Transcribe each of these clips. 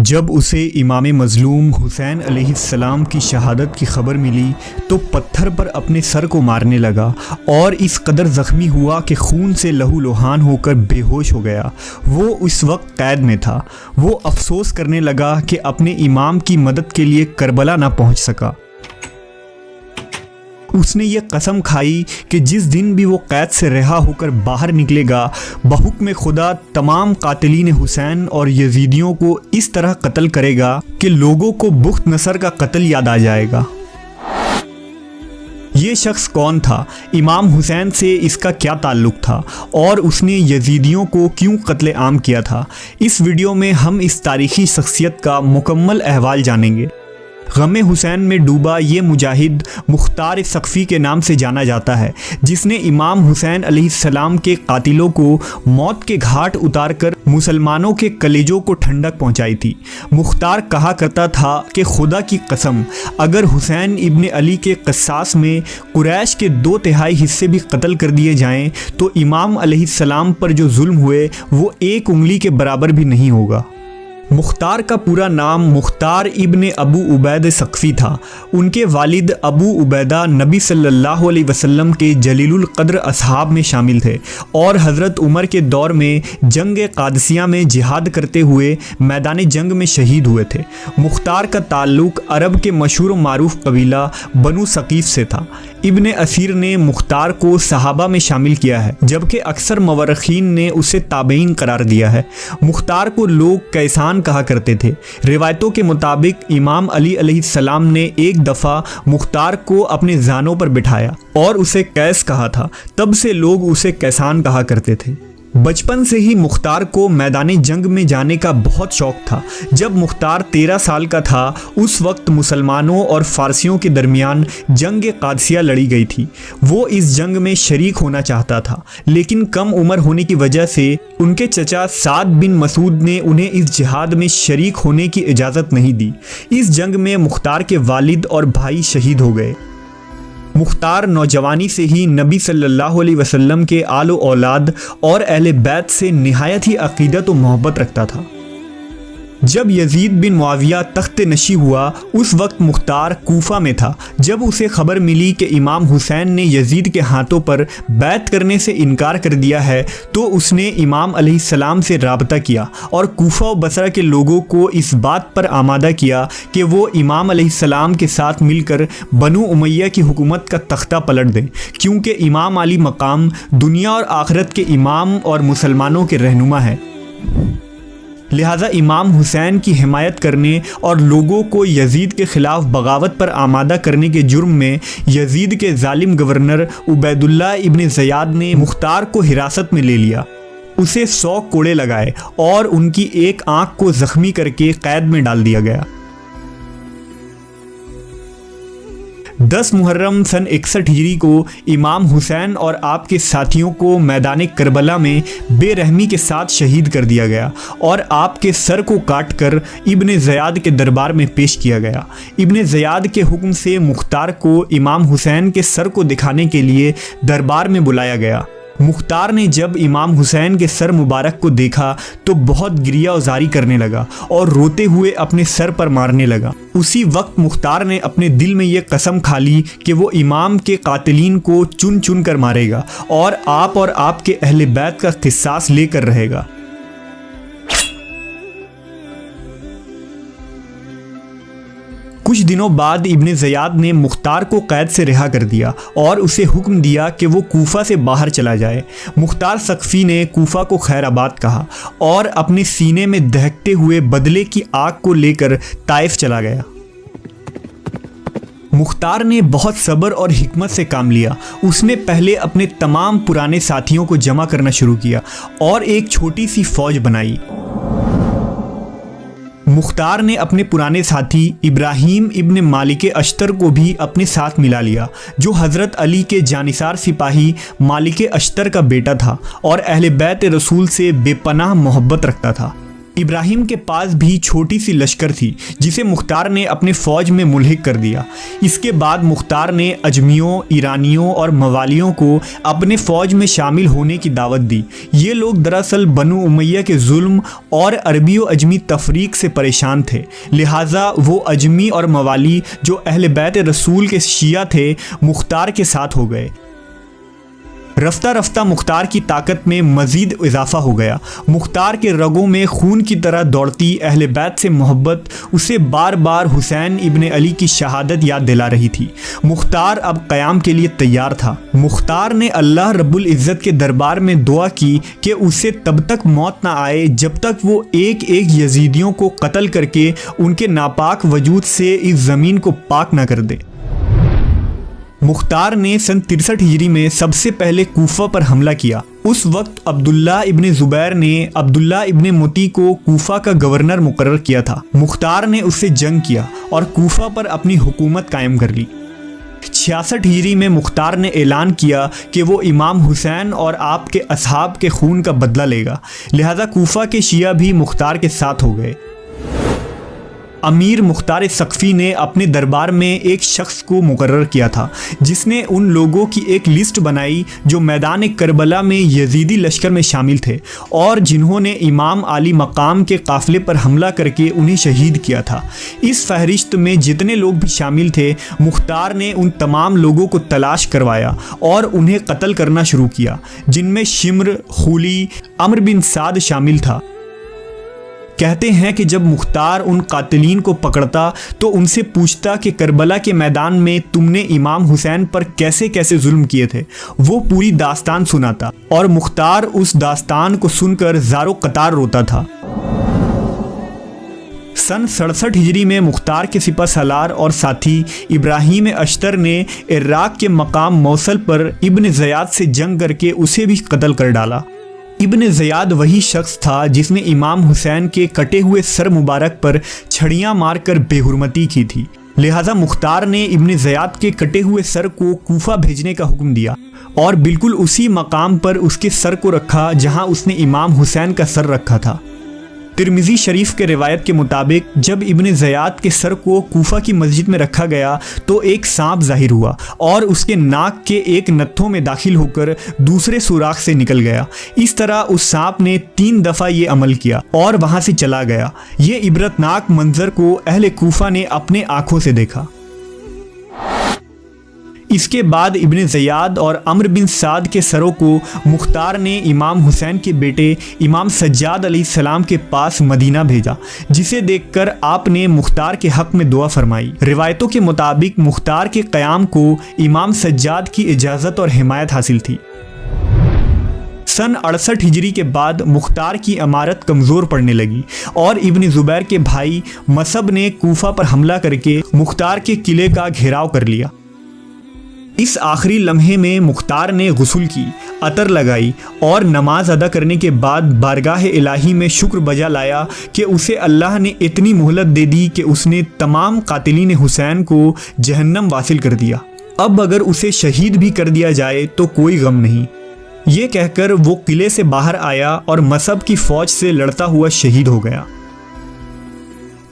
जब उसे इमाम मज़लूम हुसैन अलैहिस्सलाम की शहादत की ख़बर मिली तो पत्थर पर अपने सर को मारने लगा और इस कदर ज़ख्मी हुआ कि खून से लहूलुहान होकर बेहोश हो गया। वो उस वक्त कैद में था। वो अफसोस करने लगा कि अपने इमाम की मदद के लिए करबला ना पहुंच सका। उसने ये कसम खाई कि जिस दिन भी वो कैद से रिहा होकर बाहर निकलेगा, बहुक्म खुदा तमाम कातिलीन हुसैन और यजीदियों को इस तरह कत्ल करेगा कि लोगों को बुख्त नसर का कत्ल याद आ जाएगा। ये शख्स कौन था, इमाम हुसैन से इसका क्या ताल्लुक़ था और उसने यजीदियों को क्यों कत्ले आम किया था, इस वीडियो में हम इस तारीख़ी शख्सियत का मुकम्मल अहवाल जानेंगे। गम हुसैन में डूबा ये मुजाहिद मुख्तार सक़फ़ी के नाम से जाना जाता है, जिसने इमाम हुसैन अलैहिस्सलाम के कातिलों को मौत के घाट उतारकर मुसलमानों के कलेजों को ठंडक पहुंचाई थी। मुख्तार कहा करता था कि खुदा की कसम, अगर हुसैन इब्न अली के क़सास में कुरैश के 2/3 हिस्से भी कत्ल कर दिए जाएं तो इमाम अलैहिस्सलाम पर जो जुल्म हुए वो एक उंगली के बराबर भी नहीं होगा। मुख्तार का पूरा नाम मुख्तार इब्न अबू उबैद सक़फ़ी था। उनके वालिद अबू उबैदा नबी सल्लल्लाहु अलैहि वसल्लम के जलीलुल क़द्र असहाब में शामिल थे और हज़रत उमर के दौर में जंग क़ादसिया में जिहाद करते हुए मैदान जंग में शहीद हुए थे। मुख्तार का ताल्लुक़ अरब के मशहूर मारूफ कबीला बनु सक़ीफ़ से था। इब्न असीर ने मुख्तार को सहाबा में शामिल किया है, जबकि अक्सर मवर्रखीन ने उसे ताबईन करार दिया है। मुख्तार को लोग कैसान कहा करते थे। रिवायतों के मुताबिक इमाम अली अलैहिस्सलाम ने एक दफ़ा मुख्तार को अपने ज़ानों पर बिठाया और उसे कैस कहा था। तब से लोग उसे कैसान कहा करते थे। बचपन से ही मुख्तार को मैदानी जंग में जाने का बहुत शौक़ था। जब मुख्तार 13 साल का था उस वक्त मुसलमानों और फ़ारसियों के दरमियान जंग क़ादसिया लड़ी गई थी। वो इस जंग में शरीक होना चाहता था, लेकिन कम उम्र होने की वजह से उनके चचा साद बिन मसूद ने उन्हें इस जिहाद में शरीक होने की इजाज़त नहीं दी। इस जंग में मुख्तार के वालिद और भाई शहीद हो गए। मुख्तार नौजवानी से ही नबी सल्लल्लाहु अलैहि वसल्लम के आलो औलाद और अहले बैत से निहायत ही अक़ीदत और मोहब्बत रखता था। जब यजीद बिन मुआविया तख्त नशी हुआ उस वक्त मुख्तार कूफा में था। जब उसे खबर मिली कि इमाम हुसैन ने यजीद के हाथों पर बैत करने से इनकार कर दिया है तो उसने इमाम अलैहिस्सलाम से राबता किया और कूफा और बसरा के लोगों को इस बात पर आमादा किया कि वो इमाम अलैहिस्सलाम के साथ मिलकर बनु उमैया की हुकूमत का तख्ता पलट दें, क्योंकि इमाम अली मकाम दुनिया और आखिरत के इमाम और मुसलमानों के रहनुमा है। लिहाजा इमाम हुसैन की हिमायत करने और लोगों को यजीद के ख़िलाफ़ बगावत पर आमादा करने के जुर्म में यजीद के जालिम गवर्नर उबैदुल्लाह इब्न ज़ियाद ने मुख्तार को हिरासत में ले लिया। उसे 100 कोड़े लगाए और उनकी एक आँख को ज़ख्मी करके कैद में डाल दिया गया। 10 मुहर्रम सन 61 हिजरी को इमाम हुसैन और आपके साथियों को मैदान करबला में बेरहमी के साथ शहीद कर दिया गया और आपके सर को काट कर इब्न ज़ियाद के दरबार में पेश किया गया। इब्न ज़ियाद के हुक्म से मुख्तार को इमाम हुसैन के सर को दिखाने के लिए दरबार में बुलाया गया। मुख्तार ने जब इमाम हुसैन के सर मुबारक को देखा तो बहुत गिरिया उजारी करने लगा और रोते हुए अपने सर पर मारने लगा। उसी वक्त मुख्तार ने अपने दिल में ये कसम खा ली कि वो इमाम के कातिलीन को चुन चुन कर मारेगा और आपके अहले बैत का क़िसास लेकर रहेगा। कुछ दिनों बाद इब्न ज़ियाद ने मुख्तार को कैद से रिहा कर दिया और उसे हुक्म दिया कि वो कूफा से बाहर चला जाए। मुख्तार सक़फ़ी ने कूफा को खैराबाद कहा और अपने सीने में दहकते हुए बदले की आग को लेकर ताइफ चला गया। मुख्तार ने बहुत सब्र और हिकमत से काम लिया। उसने पहले अपने तमाम पुराने साथियों को जमा करना शुरू किया और एक छोटी सी फ़ौज बनाई। मुख्तार ने अपने पुराने साथी इब्राहीम इब्न मालिक अश्तर को भी अपने साथ मिला लिया, जो हज़रत अली के जानिसार सिपाही मालिक अश्तर का बेटा था और अहले बैत रसूल से बेपनाह मोहब्बत रखता था। इब्राहिम के पास भी छोटी सी लश्कर थी जिसे मुख्तार ने अपने फ़ौज में मुल्हिक कर दिया। इसके बाद मुख्तार ने अजमियों, ईरानियों और मवालियों को अपने फ़ौज में शामिल होने की दावत दी। ये लोग दरअसल बनु उमैया के जुल्म और अरबी व अजमी तफरीक से परेशान थे, लिहाजा वो अजमी और मवाली जो अहले बैत रसूल के शिया थे मुख्तार के साथ हो गए। रफ्ता रफ्ता मुख्तार की ताकत में मज़ीद इजाफा हो गया। मुख्तार के रगों में खून की तरह दौड़ती अहले बैत से मोहब्बत उसे बार बार हुसैन इब्ने अली की शहादत याद दिला रही थी। मुख्तार अब क़याम के लिए तैयार था। मुख्तार ने अल्लाह रब्बुल इज़्ज़त के दरबार में दुआ की कि उसे तब तक मौत ना आए जब तक वो एक एक यजीदियों को कत्ल करके उनके नापाक वजूद से इस ज़मीन को पाक ना कर दे। मुख्तार ने सन 63 हिजरी में सबसे पहले कूफा पर हमला किया। उस वक्त अब्दुल्ला इब्ने ज़ुबैर ने अब्दुल्ला इब्ने मुती को कूफा का गवर्नर मुकर्रर किया था। मुख्तार ने उससे जंग किया और कूफा पर अपनी हुकूमत कायम कर ली। 66 हिजरी में मुख्तार ने ऐलान किया कि वो इमाम हुसैन और आपके असहाब के खून का बदला लेगा, लिहाजा कूफा के शिया भी मुख्तार के साथ हो गए। अमीर मुख्तार सक़फ़ी ने अपने दरबार में एक शख्स को मुकर्रर किया था जिसने उन लोगों की एक लिस्ट बनाई जो मैदान करबला में यजीदी लश्कर में शामिल थे और जिन्होंने इमाम आली मकाम के काफ़िले पर हमला करके उन्हें शहीद किया था। इस फहरिस्त में जितने लोग भी शामिल थे मुख्तार ने उन तमाम लोगों को तलाश करवाया और उन्हें कत्ल करना शुरू किया, जिनमें शिम्र, खूली, अम्र बिन साद शामिल था। कहते हैं कि जब मुख्तार उन कातिलीन को पकड़ता तो उनसे पूछता कि करबला के मैदान में तुमने इमाम हुसैन पर कैसे कैसे जुल्म किए थे। वो पूरी दास्तान सुनाता और मुख्तार उस दास्तान को सुनकर ज़ारो कतार रोता था। सन 67 हिजरी में मुख्तार के सिपह सलार और साथी इब्राहिम अश्तर ने इराक़ के मकाम मौसल पर इब्न ज़ियाद से जंग करके उसे भी कत्ल कर डाला। इब्न ज़ियाद वही शख्स था जिसने इमाम हुसैन के कटे हुए सर मुबारक पर छड़ियाँ मारकर बेहुरमती की थी, लिहाजा मुख्तार ने इब्न ज़ियाद के कटे हुए सर को कूफा भेजने का हुक्म दिया और बिल्कुल उसी मकाम पर उसके सर को रखा जहाँ उसने इमाम हुसैन का सर रखा था। तिरमिज़ी शरीफ के रिवायत के मुताबिक जब इब्न ज़ियाद के सर को कूफा की मस्जिद में रखा गया तो एक सांप ज़ाहिर हुआ और उसके नाक के एक नत्थों में दाखिल होकर दूसरे सुराख से निकल गया। इस तरह उस सांप ने 3 दफ़ा ये अमल किया और वहाँ से चला गया। ये इबरतनाक मंजर को अहले कूफा ने अपने आँखों से देखा। इसके बाद इब्न ज़ियाद और अम्र बिन साद के सरों को मुख्तार ने इमाम हुसैन के बेटे इमाम सज्जाद अलैहिस्सलाम के पास मदीना भेजा, जिसे देखकर आपने मुख्तार के हक़ में दुआ फरमाई। रिवायतों के मुताबिक मुख्तार के क़याम को इमाम सज्जाद की इजाज़त और हिमायत हासिल थी। सन 68 हिजरी के बाद मुख्तार की इमारत कमज़ोर पड़ने लगी और इब्न ज़ुबैर के भाई मसब ने कूफा पर हमला करके मुख्तार के किले का घेराव कर लिया। इस आखिरी लम्हे में मुख्तार ने गुस्ल की, अतर लगाई और नमाज अदा करने के बाद बारगाह इलाही में शुक्र बजा लाया कि उसे अल्लाह ने इतनी मोहलत दे दी कि उसने तमाम कातिलीन हुसैन को जहन्नम वासिल कर दिया। अब अगर उसे शहीद भी कर दिया जाए तो कोई गम नहीं। ये कहकर वो किले से बाहर आया और मसब की फ़ौज से लड़ता हुआ शहीद हो गया।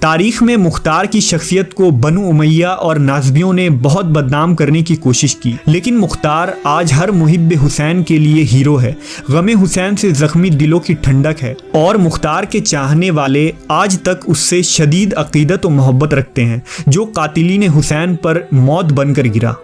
तारीख़ में मुख्तार की शख्सियत को बनु उमैया और नाज़बियों ने बहुत बदनाम करने की कोशिश की, लेकिन मुख्तार आज हर मुहिब्ब हुसैन के लिए हीरो है, गमे हुसैन से ज़ख्मी दिलों की ठंडक है और मुख्तार के चाहने वाले आज तक उससे शदीद अक़ीदत और मोहब्बत रखते हैं जो कातिलीन हुसैन पर मौत बनकर गिरा।